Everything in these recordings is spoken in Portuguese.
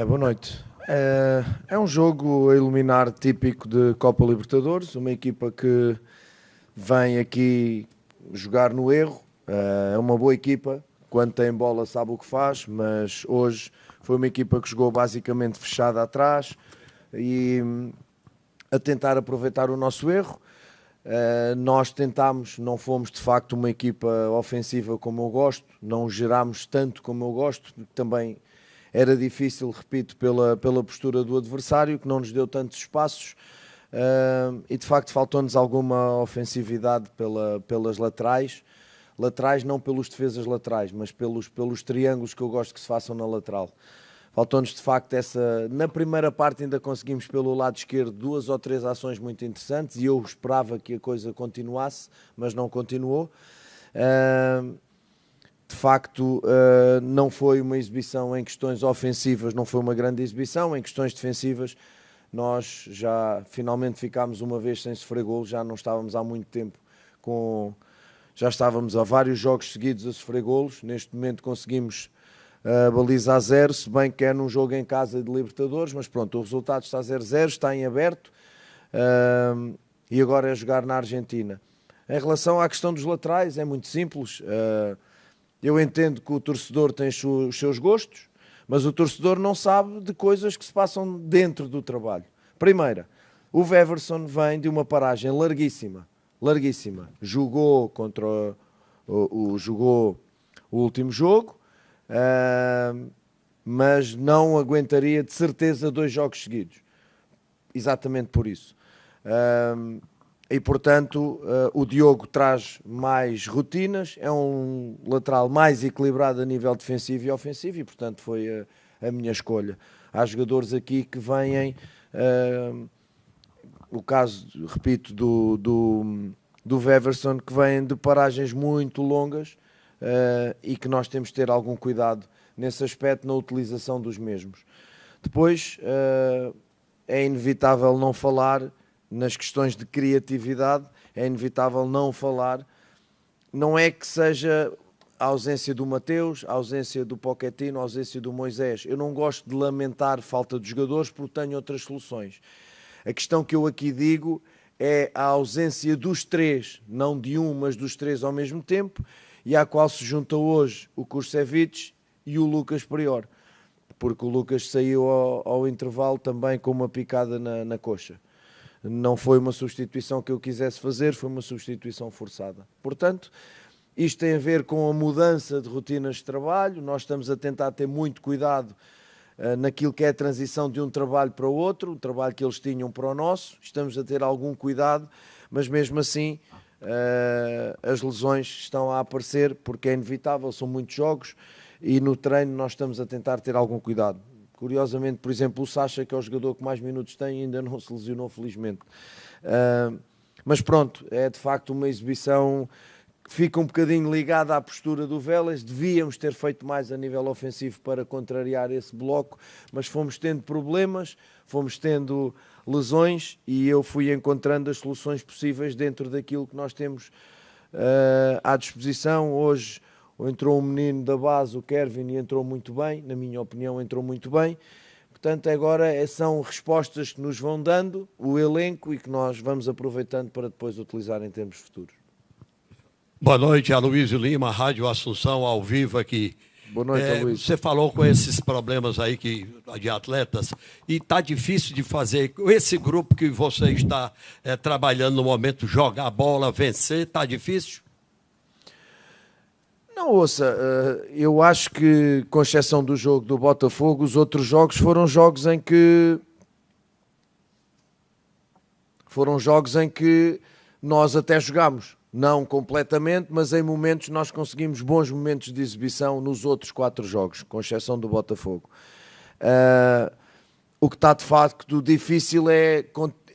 Boa noite. É um jogo a eliminar típico de Copa Libertadores, uma equipa que vem aqui jogar no erro. É uma boa equipa, quando tem bola sabe o que faz, mas hoje foi uma equipa que jogou basicamente fechada atrás e a tentar aproveitar o nosso erro. Nós tentámos, não fomos de facto uma equipa ofensiva como eu gosto, não gerámos tanto como eu gosto, também era difícil, repito, pela postura do adversário, que não nos deu tantos espaços, e de facto faltou-nos alguma ofensividade pelas laterais, não pelos defesas laterais, mas pelos triângulos que eu gosto que se façam na lateral. Faltou-nos de facto essa... Na primeira parte ainda conseguimos pelo lado esquerdo 2 ou 3 ações muito interessantes e eu esperava que a coisa continuasse, mas não continuou. De facto, não foi uma exibição em questões ofensivas, não foi uma grande exibição. Em questões defensivas, nós já finalmente ficámos uma vez sem sofrer golo, já não estávamos há muito tempo já estávamos há vários jogos seguidos a sofrer golos. Neste momento conseguimos a baliza a 0, se bem que é num jogo em casa de Libertadores, mas pronto, o resultado está 0-0, está em aberto, e agora é jogar na Argentina. Em relação à questão dos laterais, é muito simples. Eu entendo que o torcedor tem os seus gostos, mas o torcedor não sabe de coisas que se passam dentro do trabalho. Primeira, o Weverson vem de uma paragem larguíssima. Jogou jogou o último jogo, mas não aguentaria de certeza 2 jogos seguidos. Exatamente por isso. E portanto o Diogo traz mais rotinas, é um lateral mais equilibrado a nível defensivo e ofensivo e portanto foi a minha escolha. Há jogadores aqui que vêm, o caso, repito, do Weverson, que vêm de paragens muito longas, e que nós temos de ter algum cuidado nesse aspecto na utilização dos mesmos. Depois é inevitável não falar nas questões de criatividade, é inevitável não falar, não é que seja a ausência do Mateus, a ausência do Pochettino, a ausência do Moisés. Eu não gosto de lamentar falta de jogadores porque tenho outras soluções. A questão que eu aqui digo é a ausência dos 3, não de um, mas dos 3 ao mesmo tempo, e à qual se junta hoje o Kursevich e o Lucas Prior, porque o Lucas saiu ao intervalo também com uma picada na coxa. Não foi uma substituição que eu quisesse fazer, foi uma substituição forçada. Portanto, isto tem a ver com a mudança de rotinas de trabalho. Nós estamos a tentar ter muito cuidado naquilo que é a transição de um trabalho para o outro, o trabalho que eles tinham para o nosso. Estamos a ter algum cuidado, mas mesmo assim as lesões estão a aparecer, porque é inevitável, são muitos jogos, e no treino nós estamos a tentar ter algum cuidado. Curiosamente, por exemplo, o Sacha, que é o jogador que mais minutos tem, ainda não se lesionou, felizmente. Mas pronto, é de facto uma exibição que fica um bocadinho ligada à postura do Vélez. Devíamos ter feito mais a nível ofensivo para contrariar esse bloco, mas fomos tendo problemas, fomos tendo lesões e eu fui encontrando as soluções possíveis dentro daquilo que nós temos à disposição. Hoje entrou um menino da base, o Kevin, e entrou muito bem, na minha opinião entrou muito bem. Portanto, agora são respostas que nos vão dando o elenco e que nós vamos aproveitando para depois utilizar em termos futuros. Boa noite, Aloysio Lima, Rádio Assunção, ao vivo aqui. Boa noite, Aloysio. Você falou com esses problemas aí de atletas e está difícil de fazer. Esse grupo que você está trabalhando no momento, jogar bola, vencer, está difícil? Não, ouça, eu acho que, com exceção do jogo do Botafogo, os outros jogos foram jogos em que nós até jogámos. Não completamente, mas em momentos nós conseguimos bons momentos de exibição nos outros 4 jogos, com exceção do Botafogo. O que está de facto difícil é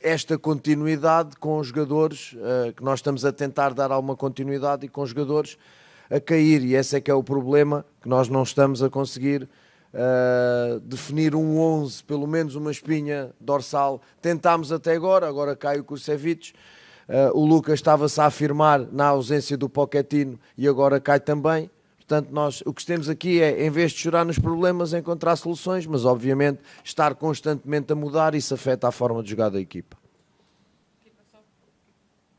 esta continuidade com os jogadores, que nós estamos a tentar dar alguma continuidade e com os jogadores a cair, e esse é que é o problema, que nós não estamos a conseguir definir um 11, pelo menos uma espinha dorsal. Tentámos até agora cai o Kursevich, o Lucas estava-se a afirmar na ausência do Pochettino e agora cai também. portanto, nós o que temos aqui é, em vez de chorar nos problemas, encontrar soluções, mas obviamente estar constantemente a mudar, isso afeta a forma de jogar da equipa.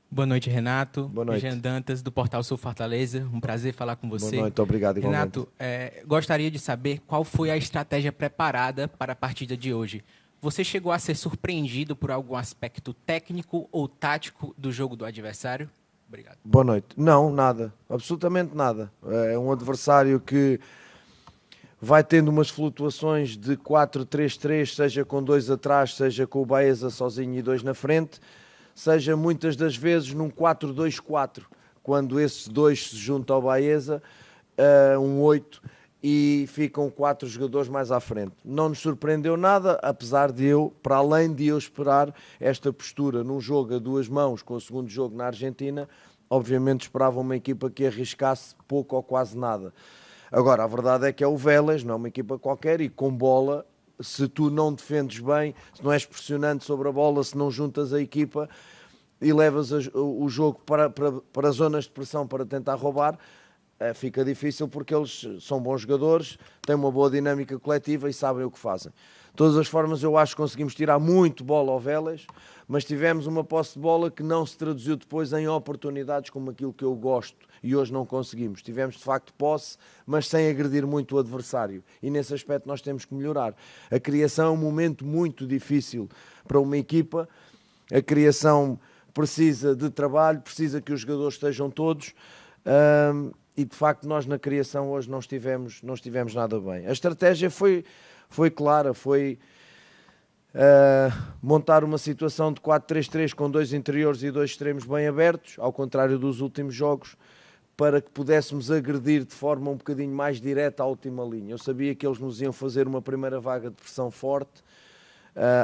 Boa noite, Renato. Boa noite. Jean Dantas, do Portal Sul Fortaleza. Um prazer falar com você. Boa noite, obrigado igualmente. Renato, gostaria de saber qual foi a estratégia preparada para a partida de hoje. Você chegou a ser surpreendido por algum aspecto técnico ou tático do jogo do adversário? Obrigado. Boa noite. Não, nada. Absolutamente nada. É um adversário que vai tendo umas flutuações de 4-3-3, seja com 2 atrás, seja com o Baeza sozinho e 2 na frente, seja muitas das vezes num 4-2-4, quando esses 2 se juntam ao Baeza, um 8, e ficam 4 jogadores mais à frente. Não nos surpreendeu nada, apesar de eu, para além de eu esperar esta postura num jogo a 2 mãos, com o segundo jogo na Argentina, obviamente esperava uma equipa que arriscasse pouco ou quase nada. Agora, a verdade é que é o Vélez, não é uma equipa qualquer, e com bola, se tu não defendes bem, se não és pressionante sobre a bola, se não juntas a equipa e levas o jogo para zonas de pressão para tentar roubar, fica difícil, porque eles são bons jogadores, têm uma boa dinâmica coletiva e sabem o que fazem. De todas as formas, eu acho que conseguimos tirar muito bola ao Vélez, mas tivemos uma posse de bola que não se traduziu depois em oportunidades como aquilo que eu gosto, e hoje não conseguimos. Tivemos de facto posse, mas sem agredir muito o adversário, e nesse aspecto nós temos que melhorar. A criação é um momento muito difícil para uma equipa, a criação precisa de trabalho, precisa que os jogadores estejam todos, e de facto nós na criação hoje não estivemos nada bem. A estratégia foi clara, foi montar uma situação de 4-3-3 com 2 interiores e 2 extremos bem abertos, ao contrário dos últimos jogos, para que pudéssemos agredir de forma um bocadinho mais direta à última linha. Eu sabia que eles nos iam fazer uma primeira vaga de pressão forte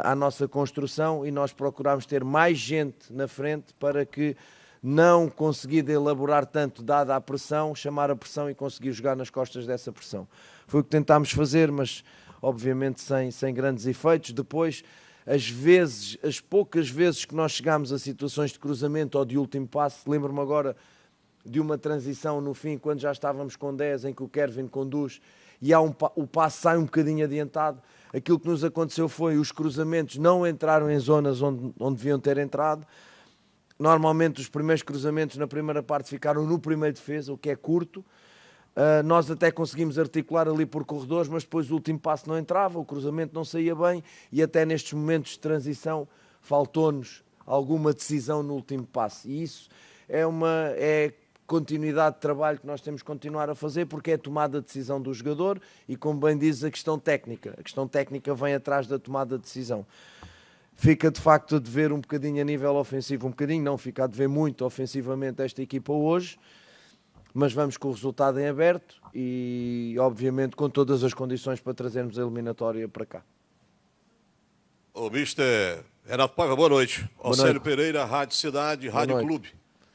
à nossa construção, e nós procurámos ter mais gente na frente para que, não conseguindo elaborar tanto, dada a pressão, chamar a pressão e conseguir jogar nas costas dessa pressão. Foi o que tentámos fazer, mas obviamente sem grandes efeitos. Depois, as poucas vezes que nós chegámos a situações de cruzamento ou de último passe, lembro-me agora de uma transição no fim, quando já estávamos com 10, em que o Kevin conduz e o passe sai um bocadinho adiantado. Aquilo que nos aconteceu foi os cruzamentos não entraram em zonas onde deviam ter entrado. Normalmente os primeiros cruzamentos na primeira parte ficaram no primeiro defesa, o que é curto. Nós até conseguimos articular ali por corredores, mas depois o último passo não entrava, o cruzamento não saía bem, e até nestes momentos de transição faltou-nos alguma decisão no último passo. E isso é continuidade de trabalho que nós temos que continuar a fazer, porque é a tomada de decisão do jogador e, como bem diz, a questão técnica. A questão técnica vem atrás da tomada de decisão. Fica de facto a dever um bocadinho a nível ofensivo, fica a dever muito ofensivamente esta equipa hoje, mas vamos com o resultado em aberto e obviamente com todas as condições para trazermos a eliminatória para cá. O Mister Renato Paiva, boa noite. Boa Alcélio noite. Pereira, Rádio Cidade, Rádio Clube.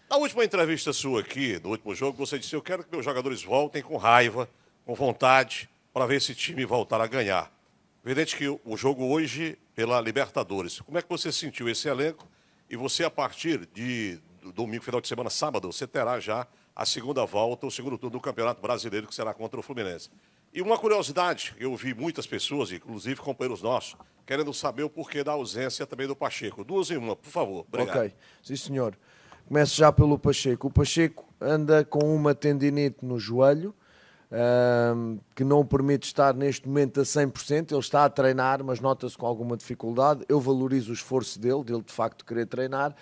Na última entrevista sua aqui, no último jogo, você disse: eu quero que meus jogadores voltem com raiva, com vontade, para ver esse time voltar a ganhar. Evidente que o jogo hoje pela Libertadores. Como é que você sentiu esse elenco? E você, a partir de domingo, final de semana, sábado, você terá já a segunda volta, o segundo turno do Campeonato Brasileiro, que será contra o Fluminense. E uma curiosidade, eu vi muitas pessoas, inclusive companheiros nossos, querendo saber o porquê da ausência também do Pacheco. 2 em 1, por favor. Obrigado. Ok, sim senhor. Começo já pelo Pacheco. O Pacheco anda com uma tendinite no joelho, que não o permite estar neste momento a 100%. Ele está a treinar, mas nota-se com alguma dificuldade. Eu valorizo o esforço dele de facto querer treinar,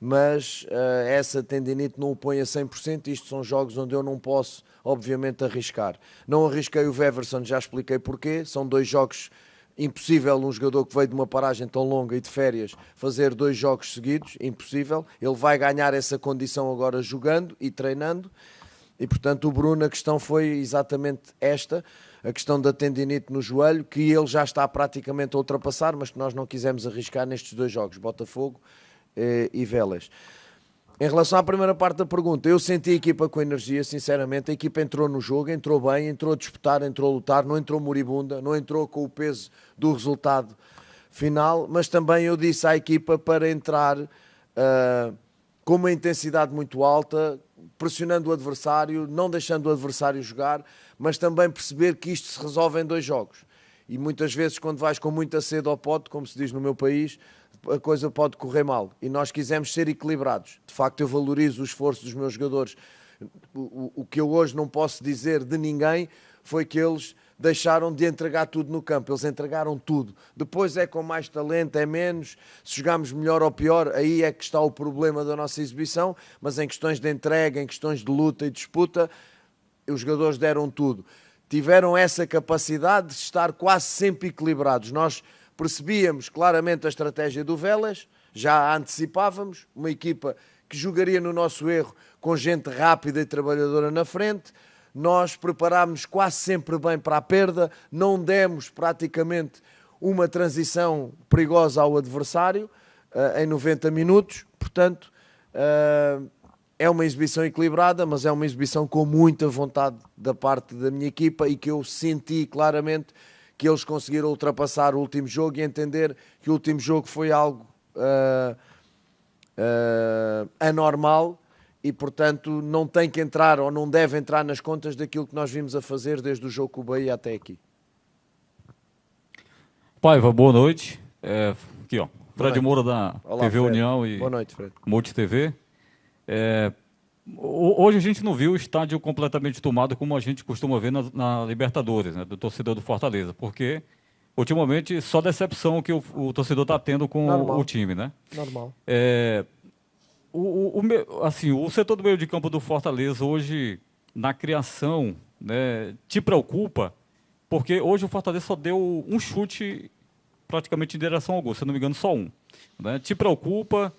mas essa tendinite não o põe a 100%. Isto são jogos onde eu não posso, obviamente, arriscar. Não arrisquei o Weverson, já expliquei porquê. São 2 jogos. Impossível um jogador que veio de uma paragem tão longa e de férias fazer 2 jogos seguidos, impossível. Ele vai ganhar essa condição agora jogando e treinando. E, portanto, o Bruno, a questão foi exatamente esta, a questão da tendinite no joelho, que ele já está praticamente a ultrapassar, mas que nós não quisemos arriscar nestes 2 jogos, Botafogo e Vélez. Em relação à primeira parte da pergunta, eu senti a equipa com energia, sinceramente. A equipa entrou no jogo, entrou bem, entrou a disputar, entrou a lutar, não entrou moribunda, não entrou com o peso do resultado final, mas também eu disse à equipa para entrar com uma intensidade muito alta, pressionando o adversário, não deixando o adversário jogar, mas também perceber que isto se resolve em 2 jogos. E muitas vezes, quando vais com muita sede ao pote, como se diz no meu país, a coisa pode correr mal. E nós quisemos ser equilibrados. De facto, eu valorizo o esforço dos meus jogadores. O que eu hoje não posso dizer de ninguém foi que eles deixaram de entregar tudo no campo. Eles entregaram tudo. Depois é com mais talento, é menos. Se jogarmos melhor ou pior, aí é que está o problema da nossa exibição. Mas em questões de entrega, em questões de luta e disputa, os jogadores deram tudo. Tiveram essa capacidade de estar quase sempre equilibrados. Nós percebíamos claramente a estratégia do Vélez, já a antecipávamos, uma equipa que jogaria no nosso erro com gente rápida e trabalhadora na frente. Nós preparámos quase sempre bem para a perda, não demos praticamente uma transição perigosa ao adversário em 90 minutos, portanto é uma exibição equilibrada, mas é uma exibição com muita vontade da parte da minha equipa e que eu senti claramente que eles conseguiram ultrapassar o último jogo e entender que o último jogo foi algo anormal e, portanto, não tem que entrar ou não deve entrar nas contas daquilo que nós vimos a fazer desde o jogo com o Bahia até aqui. Paiva, boa noite. Aqui, ó, Fred Moura da Olá, TV Fred. União e Boa noite, Fred. Multi TV. Hoje a gente não viu o estádio completamente tomado como a gente costuma ver na Libertadores, né, do torcedor do Fortaleza, porque ultimamente só decepção que o torcedor está tendo com Normal. o time, né? Normal. Assim, o setor do meio de campo do Fortaleza hoje, na criação, né, te preocupa, porque hoje o Fortaleza só deu um chute praticamente em direção ao gol, se eu não me engano, só um. Né? Te preocupa?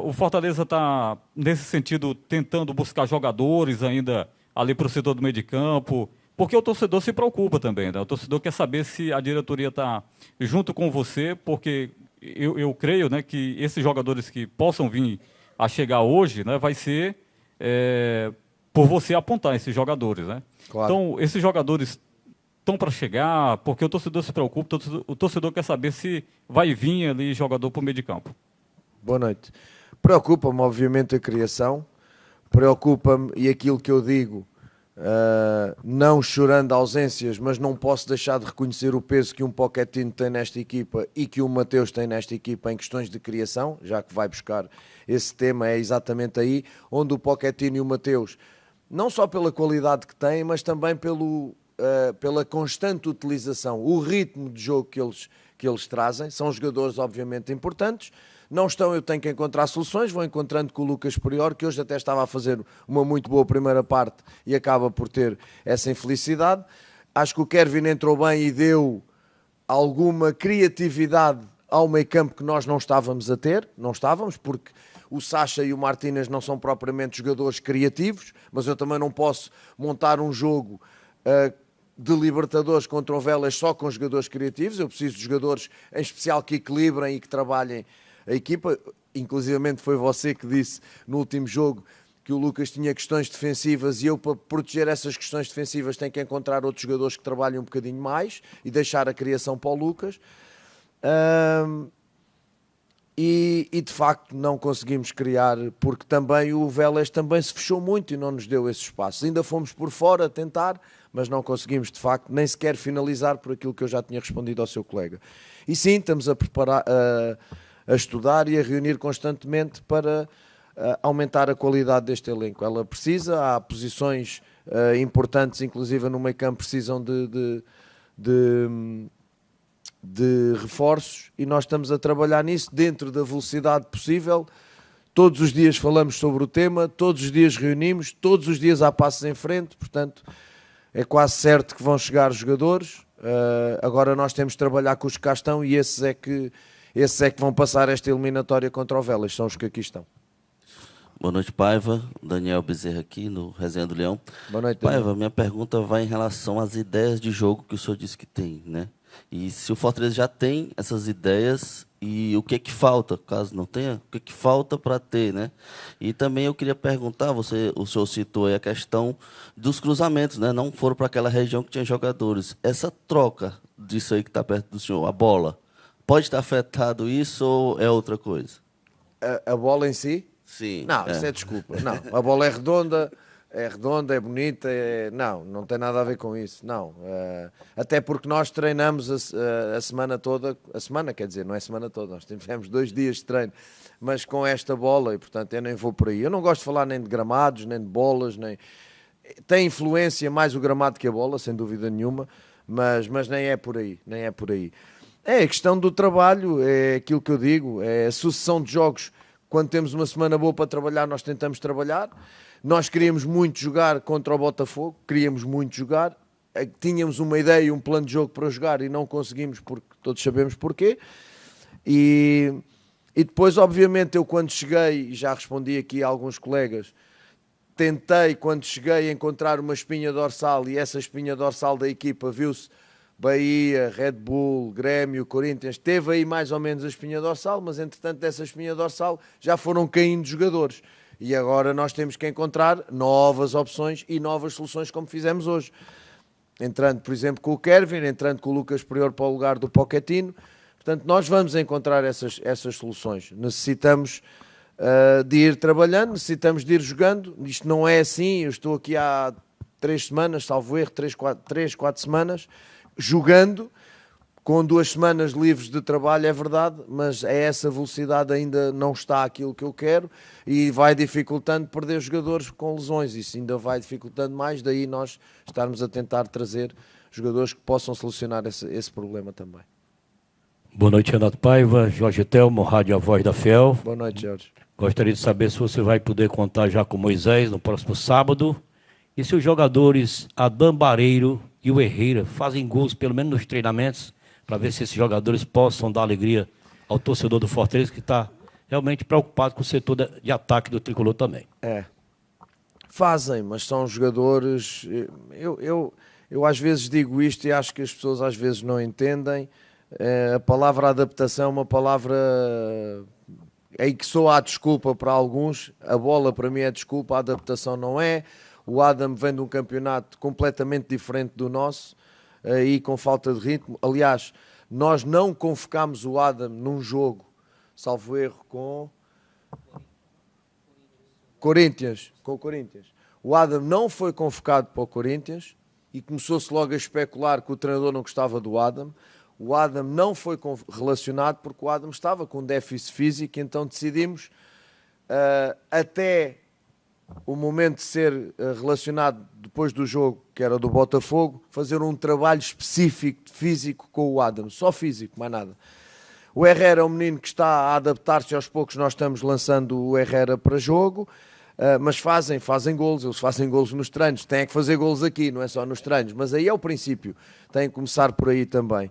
O Fortaleza está, nesse sentido, tentando buscar jogadores ainda ali para o setor do meio de campo, porque o torcedor se preocupa também, né? O torcedor quer saber se a diretoria está junto com você, porque eu creio, né, que esses jogadores que possam vir a chegar hoje, né, vai ser por você apontar esses jogadores, né? Claro. Então, esses jogadores estão para chegar, porque o torcedor se preocupa, o torcedor quer saber se vai vir ali jogador para o meio de campo. Boa noite. Preocupa-me, obviamente, a criação. Preocupa-me, e aquilo que eu digo, não chorando ausências, mas não posso deixar de reconhecer o peso que um Pochettino tem nesta equipa e que o Mateus tem nesta equipa em questões de criação, já que vai buscar esse tema, é exatamente aí, onde o Pochettino e o Mateus, não só pela qualidade que têm, mas também pela constante utilização, o ritmo de jogo que eles trazem. São jogadores, obviamente, importantes. Não estão, eu tenho que encontrar soluções, vou encontrando com o Lucas Prior, que hoje até estava a fazer uma muito boa primeira parte e acaba por ter essa infelicidade. Acho que o Kevin entrou bem e deu alguma criatividade ao meio campo que nós não estávamos a ter, porque o Sacha e o Martínez não são propriamente jogadores criativos, mas eu também não posso montar um jogo de Libertadores contra o Vélez só com jogadores criativos. Eu preciso de jogadores em especial que equilibrem e que trabalhem a equipa. Inclusivamente foi você que disse no último jogo que o Lucas tinha questões defensivas e eu, para proteger essas questões defensivas, tenho que encontrar outros jogadores que trabalhem um bocadinho mais e deixar a criação para o Lucas. E de facto não conseguimos criar, porque também o Vélez também se fechou muito e não nos deu esses espaços. Ainda fomos por fora a tentar, mas não conseguimos de facto nem sequer finalizar, por aquilo que eu já tinha respondido ao seu colega. E sim, estamos a preparar, a estudar e a reunir constantemente para aumentar a qualidade deste elenco. Ela precisa, há posições importantes, inclusive no meio campo, precisam de reforços e nós estamos a trabalhar nisso dentro da velocidade possível. Todos os dias falamos sobre o tema, todos os dias reunimos, todos os dias há passos em frente, portanto é quase certo que vão chegar jogadores. Agora nós temos de trabalhar com os que cá estão e esses é que vão passar esta eliminatória contra o Vélez, são os que aqui estão. Boa noite, Paiva. Daniel Bezerra aqui no Resenha do Leão. Boa noite, Daniel. Paiva, minha pergunta vai em relação às ideias de jogo que o senhor disse que tem, né? E se o Fortaleza já tem essas ideias e o que é que falta, caso não tenha, o que é que falta para ter, né? E também eu queria perguntar, o senhor citou aí a questão dos cruzamentos, né? Não foram para aquela região que tinha jogadores. Essa troca disso aí que está perto do senhor, a bola, pode estar afetado isso ou é outra coisa? A bola em si, Sim. Não, isso é desculpa. Não, a bola é redonda, é bonita, não tem nada a ver com isso. Não. Até porque nós treinamos a semana toda, quer dizer, não é a semana toda, nós tivemos 2 dias de treino, mas com esta bola, e portanto eu nem vou por aí. Eu não gosto de falar nem de gramados, nem de bolas, nem... Tem influência mais o gramado que a bola, sem dúvida nenhuma, mas nem é por aí, nem é por aí. É a questão do trabalho, é aquilo que eu digo, é a sucessão de jogos. Quando temos uma semana boa para trabalhar, nós tentamos trabalhar. Nós queríamos muito jogar contra o Botafogo, tínhamos uma ideia e um plano de jogo para jogar e não conseguimos, porque todos sabemos porquê. E depois, obviamente, eu quando cheguei, e já respondi aqui a alguns colegas, tentei, quando cheguei, encontrar uma espinha dorsal, e essa espinha dorsal da equipa viu-se Bahia, Red Bull, Grêmio, Corinthians, teve aí mais ou menos a espinha dorsal, mas entretanto dessa espinha dorsal já foram caindo jogadores. E agora nós temos que encontrar novas opções e novas soluções como fizemos hoje. Entrando, por exemplo, com o Kevin, entrando com o Lucas Prior para o lugar do Pochettino. Portanto, nós vamos encontrar essas soluções. Necessitamos de ir trabalhando, necessitamos de ir jogando. Isto não é assim, eu estou aqui há 3 semanas, salvo erro, 4 semanas, jogando, com 2 semanas livres de trabalho, é verdade, mas essa velocidade ainda não está aquilo que eu quero e vai dificultando perder jogadores com lesões. Isso ainda vai dificultando mais, daí nós estarmos a tentar trazer jogadores que possam solucionar esse problema também. Boa noite, Renato Paiva, Jorge Telmo, Rádio A Voz da Fiel. Boa noite, Jorge. Gostaria de saber se você vai poder contar já com Moisés no próximo sábado e se os jogadores Adam Bareiro e o Herrera fazem gols, pelo menos nos treinamentos, para ver se esses jogadores possam dar alegria ao torcedor do Fortaleza, que está realmente preocupado com o setor de ataque do Tricolor também. Fazem, mas são jogadores... Eu às vezes digo isto e acho que as pessoas às vezes não entendem. A palavra adaptação é uma palavra em que soa a desculpa para alguns. A bola para mim é desculpa, a adaptação não é. O Adam vem de um campeonato completamente diferente do nosso e com falta de ritmo. Aliás, nós não convocámos o Adam num jogo, salvo erro, com Corinthians. O Adam não foi convocado para o Corinthians e começou-se logo a especular que o treinador não gostava do Adam. O Adam não foi relacionado porque o Adam estava com déficit físico, então decidimos até o momento de ser relacionado depois do jogo, que era do Botafogo, fazer um trabalho específico físico com o Adam, só físico, mais nada. O Herrera é um menino que está a adaptar-se aos poucos, nós estamos lançando o Herrera para jogo, mas fazem golos, eles fazem golos nos treinos, têm que fazer golos aqui, não é só nos treinos, mas aí é o princípio, tem que começar por aí também.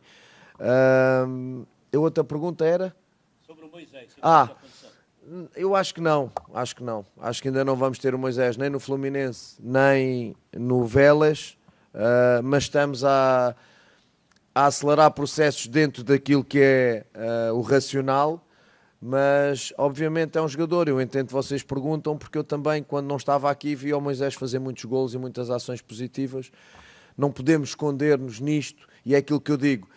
A outra pergunta era? Sobre o Moisés. Eu acho que não. Acho que ainda não vamos ter o Moisés nem no Fluminense, nem no Vélez, mas estamos a acelerar processos dentro daquilo que é o racional, mas obviamente é um jogador. Eu entendo que vocês perguntam, porque eu também, quando não estava aqui, vi o Moisés fazer muitos golos e muitas ações positivas. Não podemos esconder-nos nisto, e é aquilo que eu digo.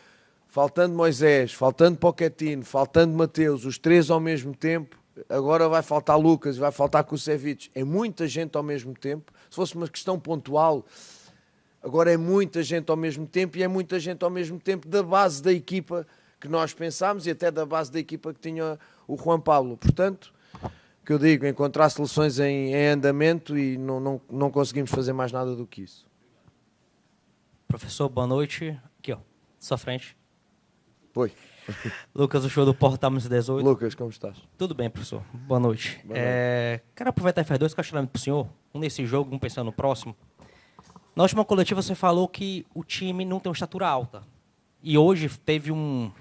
Faltando Moisés, faltando Pochettino, faltando Mateus, os 3 ao mesmo tempo, agora vai faltar Lucas, vai faltar Kusevich. É muita gente ao mesmo tempo. Se fosse uma questão pontual, agora é muita gente ao mesmo tempo e é muita gente ao mesmo tempo da base da equipa que nós pensámos e até da base da equipa que tinha o Juan Pablo. Portanto, o que eu digo, encontrar soluções em andamento e não conseguimos fazer mais nada do que isso. Professor, boa noite. Aqui, ó, sua frente. Oi. Lucas, o show do Portal 18. Lucas, como estás? Tudo bem, professor. Boa noite. Quero aproveitar e fazer 2 questionamentos para o senhor. Um nesse jogo, um pensando no próximo. Na última coletiva você falou que o time não tem uma estatura alta. E hoje teve um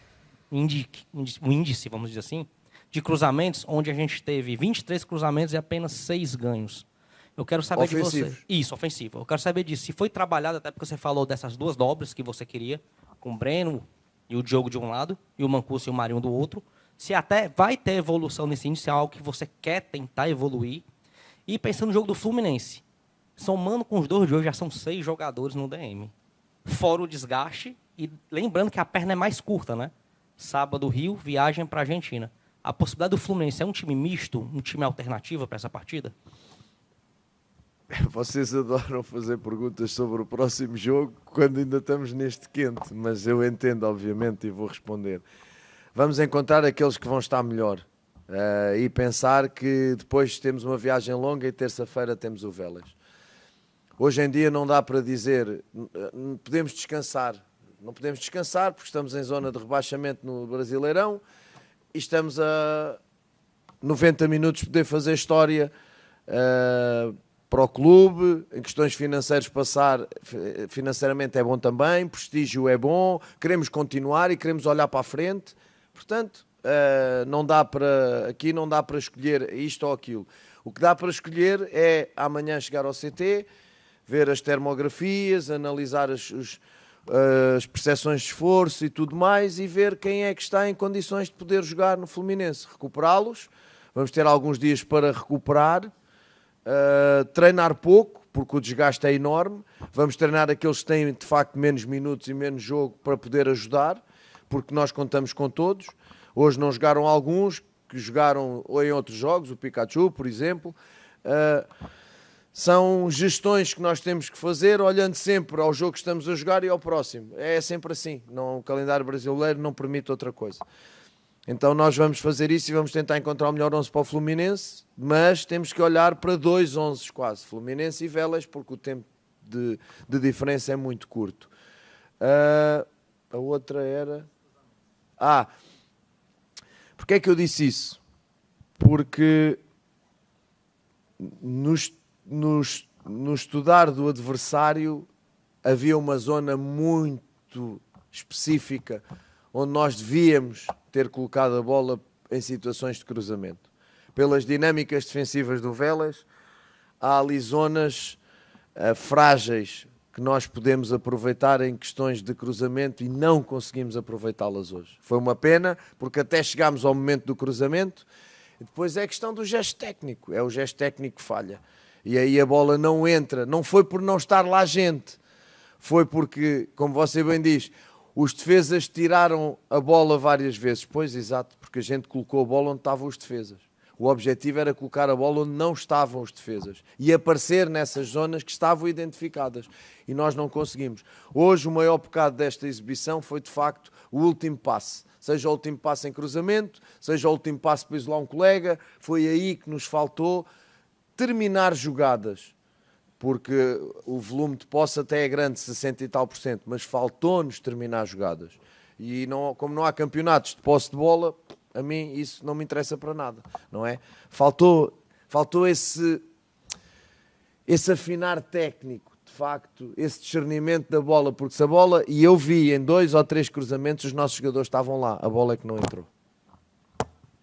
índice, vamos dizer assim, de cruzamentos, onde a gente teve 23 cruzamentos e apenas 6 ganhos. Eu quero saber de você. Isso, ofensivo. Eu quero saber disso. Se foi trabalhado, até porque você falou dessas 2 dobras que você queria, com o Breno e o Diogo de um lado, e o Mancuso e o Marinho do outro. Se até vai ter evolução nesse índice, é algo que você quer tentar evoluir. E pensando no jogo do Fluminense, somando com os 2 de hoje, já são 6 jogadores no DM. Fora o desgaste, e lembrando que a perna é mais curta, né? Sábado, Rio, viagem para a Argentina. A possibilidade do Fluminense é um time misto, um time alternativo para essa partida? Vocês adoram fazer perguntas sobre o próximo jogo quando ainda estamos neste quente, mas eu entendo, obviamente, e vou responder. Vamos encontrar aqueles que vão estar melhor e pensar que depois temos uma viagem longa e terça-feira temos o Vélez. Hoje em dia não dá para dizer, podemos descansar. Não podemos descansar porque estamos em zona de rebaixamento no Brasileirão e estamos a 90 minutos de poder fazer história para o clube, em questões financeiras passar, financeiramente é bom também, prestígio é bom, queremos continuar e queremos olhar para a frente, portanto, aqui não dá para escolher isto ou aquilo. O que dá para escolher é amanhã chegar ao CT, ver as termografias, analisar as percepções de esforço e tudo mais e ver quem é que está em condições de poder jogar no Fluminense, recuperá-los, vamos ter alguns dias para recuperar, treinar pouco, porque o desgaste é enorme. Vamos treinar aqueles que têm, de facto, menos minutos e menos jogo para poder ajudar, porque nós contamos com todos. Hoje não jogaram alguns que jogaram ou em outros jogos, o Pikachu, por exemplo. São gestões que nós temos que fazer, olhando sempre ao jogo que estamos a jogar e ao próximo. É sempre assim. O calendário brasileiro não permite outra coisa. Então nós vamos fazer isso e vamos tentar encontrar o melhor 11 para o Fluminense, mas temos que olhar para 2 11 quase, Fluminense e Vélez, porque o tempo de diferença é muito curto. A outra era... Porquê é que eu disse isso? Porque no estudar do adversário havia uma zona muito específica onde nós devíamos ter colocado a bola em situações de cruzamento. Pelas dinâmicas defensivas do Vélez, há ali zonas frágeis que nós podemos aproveitar em questões de cruzamento e não conseguimos aproveitá-las hoje. Foi uma pena, porque até chegámos ao momento do cruzamento, e depois é a questão do gesto técnico. É o gesto técnico que falha. E aí a bola não entra. Não foi por não estar lá gente. Foi porque, como você bem diz, os defesas tiraram a bola várias vezes. Pois, exato, porque a gente colocou a bola onde estavam os defesas. O objetivo era colocar a bola onde não estavam os defesas e aparecer nessas zonas que estavam identificadas. E nós não conseguimos. Hoje o maior pecado desta exibição foi, de facto, o último passe. Seja o último passe em cruzamento, seja o último passe para isolar um colega. Foi aí que nos faltou terminar jogadas. Porque o volume de posse até é grande, 60 e tal %, mas faltou-nos terminar jogadas. E como não há campeonatos de posse de bola, a mim isso não me interessa para nada, não é? Faltou esse afinar técnico, de facto, esse discernimento da bola, porque se a bola, e eu vi em 2 ou 3 cruzamentos, os nossos jogadores estavam lá, a bola é que não entrou.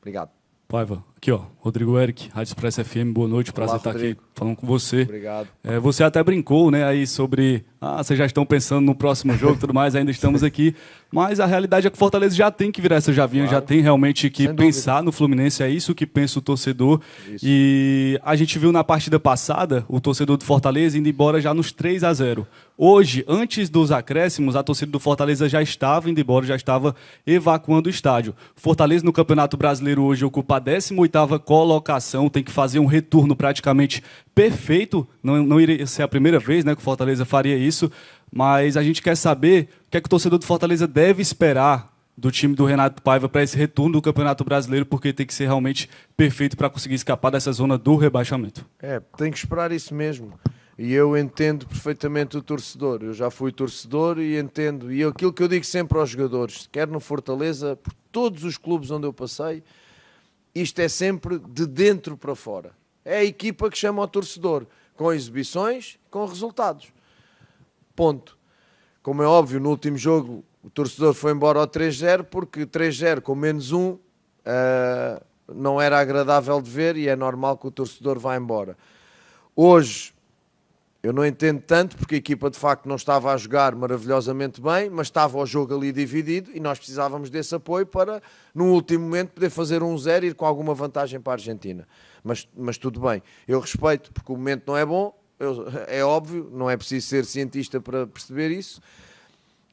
Obrigado. Paiva, aqui ó, Rodrigo Eric, Rádio Express FM, boa noite, prazer estar aqui falando com você. Obrigado. Você até brincou, né, aí sobre, vocês já estão pensando no próximo jogo e tudo mais, ainda estamos aqui, mas a realidade é que o Fortaleza já tem que virar essa javinha, claro. Já tem realmente que pensar no Fluminense, é isso que pensa o torcedor. Isso. E a gente viu na partida passada o torcedor do Fortaleza indo embora já nos 3-0. Hoje, antes dos acréscimos, a torcida do Fortaleza já estava indo embora, já estava evacuando o estádio. Fortaleza no Campeonato Brasileiro hoje ocupa a 18ª colocação, tem que fazer um retorno praticamente perfeito, não iria ser a primeira vez, né, que o Fortaleza faria isso, mas a gente quer saber o que é que o torcedor do Fortaleza deve esperar do time do Renato Paiva para esse retorno do Campeonato Brasileiro, porque tem que ser realmente perfeito para conseguir escapar dessa zona do rebaixamento. Tem que esperar isso mesmo. E eu entendo perfeitamente o torcedor. Eu já fui torcedor e entendo. E aquilo que eu digo sempre aos jogadores, quer no Fortaleza, por todos os clubes onde eu passei, isto é sempre de dentro para fora. É a equipa que chama ao torcedor, com exibições, com resultados. Ponto. Como é óbvio, no último jogo o torcedor foi embora ao 3-0, porque 3-0 com -1 não era agradável de ver e é normal que o torcedor vá embora. Hoje, eu não entendo tanto, porque a equipa de facto não estava a jogar maravilhosamente bem, mas estava o jogo ali dividido e nós precisávamos desse apoio para, no último momento, poder fazer 1-0 e ir com alguma vantagem para a Argentina. Mas tudo bem, eu respeito, porque o momento não é bom, é óbvio, não é preciso ser cientista para perceber isso.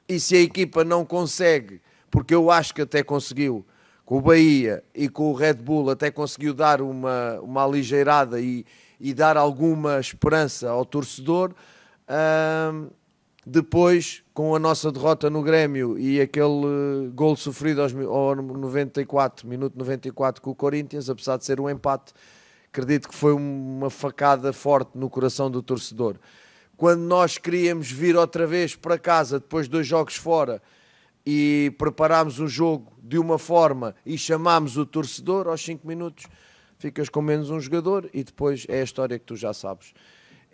E se a equipa não consegue, porque eu acho que até conseguiu, com o Bahia e com o Red Bull até conseguiu dar uma aligeirada e dar alguma esperança ao torcedor. Depois, com a nossa derrota no Grêmio e aquele gol sofrido ao 94, minuto 94 com o Corinthians, apesar de ser um empate, acredito que foi uma facada forte no coração do torcedor. Quando nós queríamos vir outra vez para casa, depois de 2 jogos fora, e preparámos o jogo de uma forma e chamámos o torcedor, aos 5 minutos ficas com menos um jogador e depois é a história que tu já sabes.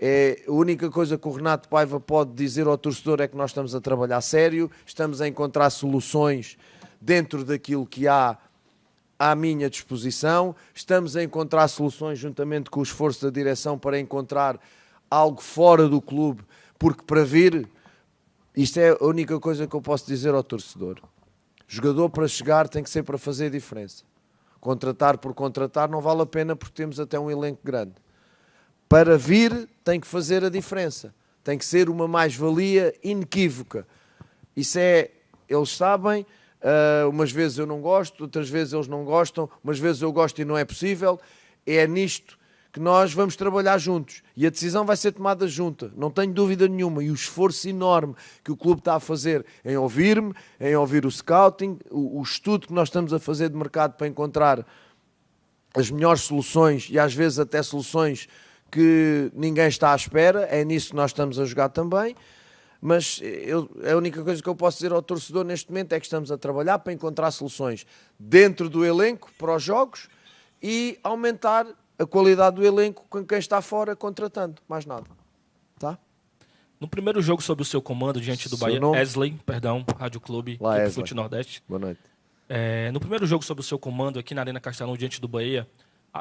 A única coisa que o Renato Paiva pode dizer ao torcedor é que nós estamos a trabalhar sério, estamos a encontrar soluções dentro daquilo que há à minha disposição, estamos a encontrar soluções juntamente com o esforço da direção para encontrar algo fora do clube, porque para vir, isto é a única coisa que eu posso dizer ao torcedor. Jogador para chegar tem que ser para fazer diferença. Contratar por contratar não vale a pena porque temos até um elenco grande. Para vir tem que fazer a diferença. Tem que ser uma mais-valia inequívoca. Isso é, eles sabem, umas vezes eu não gosto, outras vezes eles não gostam, umas vezes eu gosto e não é possível. É nisto que nós vamos trabalhar juntos. E a decisão vai ser tomada junta, não tenho dúvida nenhuma. E o esforço enorme que o clube está a fazer em ouvir-me, em ouvir o scouting, o estudo que nós estamos a fazer de mercado para encontrar as melhores soluções e às vezes até soluções que ninguém está à espera, é nisso que nós estamos a jogar também. Mas a única coisa que eu posso dizer ao torcedor neste momento é que estamos a trabalhar para encontrar soluções dentro do elenco para os jogos e aumentar a qualidade do elenco com quem está fora contratando, mais nada. Tá? No primeiro jogo sob o seu comando diante do Bahia, Rádio Clube, Fute Nordeste. Boa noite. No primeiro jogo sob o seu comando aqui na Arena Castelão diante do Bahia,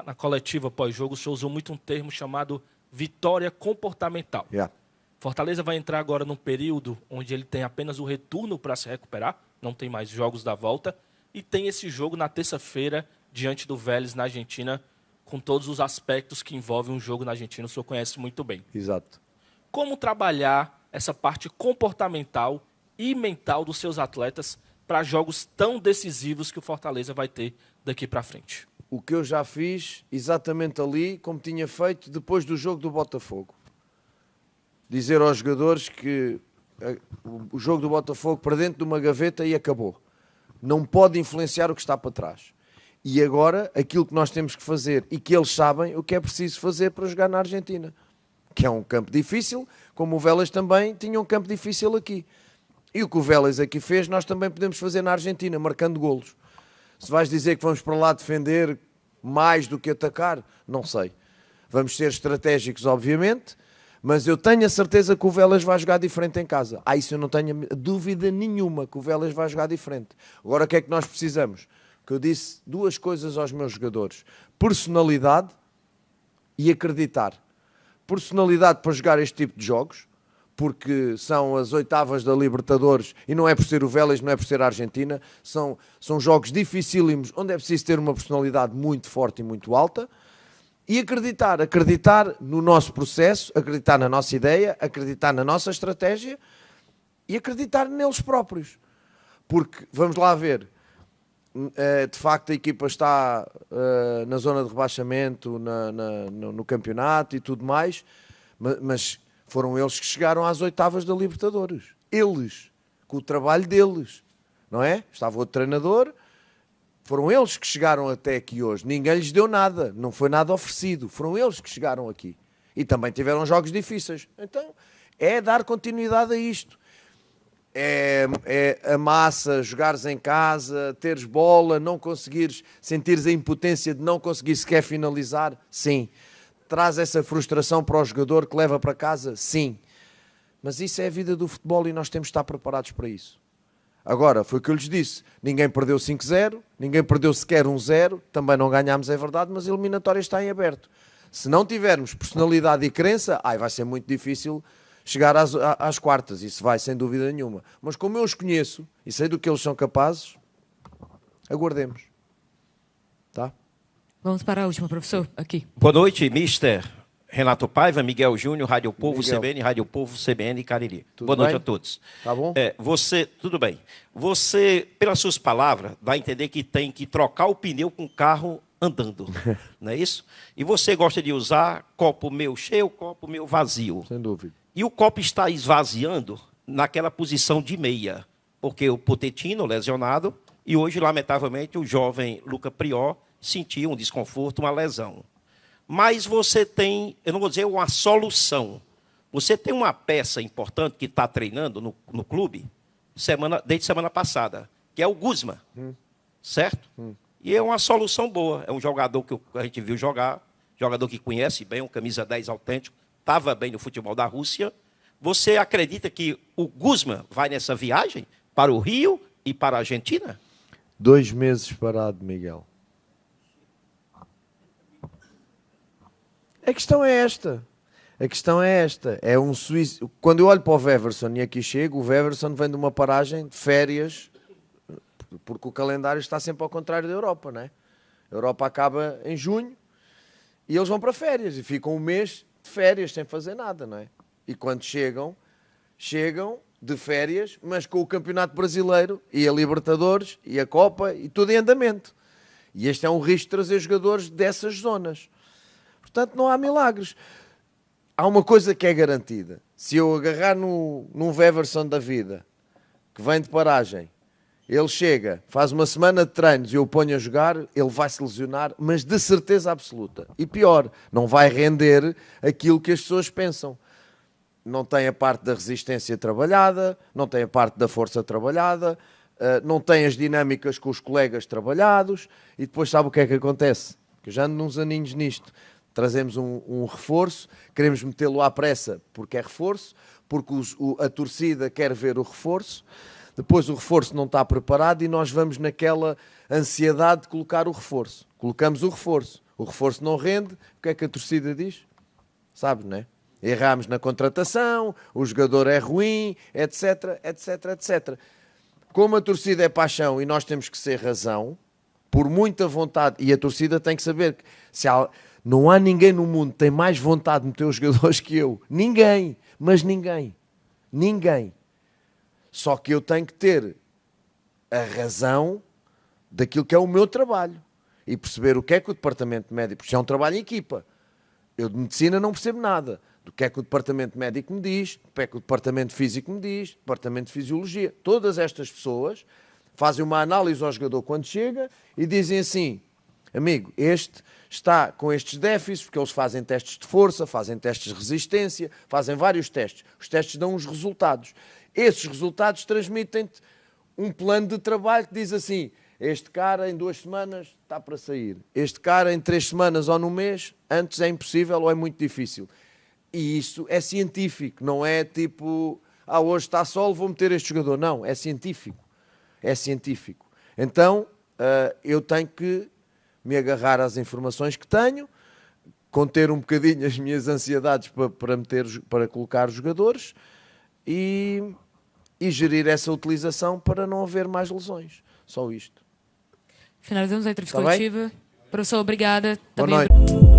na coletiva pós-jogo, o senhor usou muito um termo chamado vitória comportamental. Yeah. Fortaleza vai entrar agora num período onde ele tem apenas o retorno para se recuperar, não tem mais jogos da volta, e tem esse jogo na terça-feira diante do Vélez na Argentina, com todos os aspectos que envolvem um jogo na Argentina, o senhor conhece muito bem. Exato. Como trabalhar essa parte comportamental e mental dos seus atletas para jogos tão decisivos que o Fortaleza vai ter daqui para frente? O que eu já fiz exatamente ali, como tinha feito depois do jogo do Botafogo. Dizer aos jogadores que o jogo do Botafogo para dentro de uma gaveta e acabou. Não pode influenciar o que está para trás. E agora, aquilo que nós temos que fazer e que eles sabem o que é preciso fazer para jogar na Argentina. Que é um campo difícil, como o Vélez também tinha um campo difícil aqui. E o que o Vélez aqui fez, nós também podemos fazer na Argentina, marcando golos. Se vais dizer que vamos para lá defender mais do que atacar, não sei. Vamos ser estratégicos, obviamente, mas eu tenho a certeza que o Vélez vai jogar diferente em casa. Isso eu não tenho dúvida nenhuma que o Vélez vai jogar diferente. Agora, o que é que nós precisamos? Que eu disse 2 coisas aos meus jogadores. Personalidade e acreditar. Personalidade para jogar este tipo de jogos, porque são as oitavas da Libertadores e não é por ser o Vélez, não é por ser a Argentina. São jogos dificílimos, onde é preciso ter uma personalidade muito forte e muito alta. E acreditar no nosso processo, acreditar na nossa ideia, acreditar na nossa estratégia e acreditar neles próprios. Porque, vamos lá ver, de facto a equipa está na zona de rebaixamento, no campeonato e tudo mais, mas foram eles que chegaram às oitavas da Libertadores. Eles, com o trabalho deles, não é? Estava outro treinador, foram eles que chegaram até aqui hoje. Ninguém lhes deu nada, não foi nada oferecido. Foram eles que chegaram aqui. E também tiveram jogos difíceis. Então, é dar continuidade a isto. É a massa, jogares em casa, teres bola, não conseguires, sentires a impotência de não conseguir sequer finalizar? Sim. Traz essa frustração para o jogador que leva para casa? Sim. Mas isso é a vida do futebol e nós temos de estar preparados para isso. Agora, foi o que eu lhes disse, ninguém perdeu 5-0, ninguém perdeu sequer 1-0, também não ganhámos, é verdade, mas a eliminatória está em aberto. Se não tivermos personalidade e crença, vai ser muito difícil chegar às quartas, isso vai, sem dúvida nenhuma. Mas como eu os conheço e sei do que eles são capazes, aguardemos. Tá? Vamos para a última, professor, aqui. Boa noite, mister. Renato Paiva, Miguel Júnior, Rádio Povo, Miguel. CBN, Rádio Povo, CBN e Cariri. Tudo Boa noite bem? a todos. Tá bom? Tudo bem. Você, pelas suas palavras, vai entender que tem que trocar o pneu com o carro andando, não é isso? E você gosta de usar copo meio cheio, copo meio vazio. Sem dúvida. E o copo está esvaziando naquela posição de meia, porque o Pochettino, lesionado, e hoje, lamentavelmente, o jovem Luca Prior sentiu um desconforto, uma lesão. Mas você tem, eu não vou dizer uma solução, você tem uma peça importante que está treinando no clube desde semana passada, que é o Guzmán, certo? E é uma solução boa, é um jogador que a gente viu jogar, jogador que conhece bem, um camisa 10 autêntico, estava bem no futebol da Rússia. Você acredita que o Guzmán vai nessa viagem para o Rio e para a Argentina? 2 meses parado, Miguel. A questão é esta. A questão é esta. É um suíço. Quando eu olho para o Weverson e aqui chego, o Weverson vem de uma paragem de férias, porque o calendário está sempre ao contrário da Europa, não é? A Europa acaba em junho e eles vão para férias e ficam um mês de férias sem fazer nada, não é? E quando chegam de férias, mas com o Campeonato Brasileiro e a Libertadores e a Copa e tudo em andamento. E este é um risco de trazer jogadores dessas zonas. Portanto, não há milagres. Há uma coisa que é garantida. Se eu agarrar num Weverson da vida, que vem de paragem, ele chega, faz uma semana de treinos e eu o ponho a jogar, ele vai se lesionar, mas de certeza absoluta. E pior, não vai render aquilo que as pessoas pensam. Não tem a parte da resistência trabalhada, não tem a parte da força trabalhada, não tem as dinâmicas com os colegas trabalhados, e depois sabe o que é que acontece? Que eu já ando uns aninhos nisto. Trazemos um reforço, queremos metê-lo à pressa porque é reforço, porque a torcida quer ver o reforço, depois o reforço não está preparado e nós vamos naquela ansiedade de colocar o reforço. Colocamos o reforço não rende, o que é que a torcida diz? Sabes, não é? Erramos na contratação, o jogador é ruim, etc, etc, etc. Como a torcida é paixão e nós temos que ser razão, por muita vontade, e a torcida tem que saber que não há ninguém no mundo que tem mais vontade de meter os jogadores que eu. Ninguém, mas ninguém. Ninguém. Só que eu tenho que ter a razão daquilo que é o meu trabalho e perceber o que é que o departamento médico, porque é um trabalho em equipa. Eu de medicina não percebo nada do que é que o departamento médico me diz, do que é que o departamento físico me diz, do departamento de fisiologia. Todas estas pessoas fazem uma análise ao jogador quando chega e dizem assim: amigo, este está com estes déficits, porque eles fazem testes de força, fazem testes de resistência, fazem vários testes. Os testes dão uns resultados. Esses resultados transmitem-te um plano de trabalho que diz assim: este cara em 2 semanas está para sair. Este cara em 3 semanas ou no mês, antes é impossível ou é muito difícil. E isso é científico, não é tipo, hoje está sol, vou meter este jogador. Não, é científico. É científico. Então, eu tenho que me agarrar às informações que tenho, conter um bocadinho as minhas ansiedades para colocar os jogadores e gerir essa utilização para não haver mais lesões. Só isto. Finalizamos a entrevista Tá bem? coletiva. Professor, obrigada. Boa Também noite.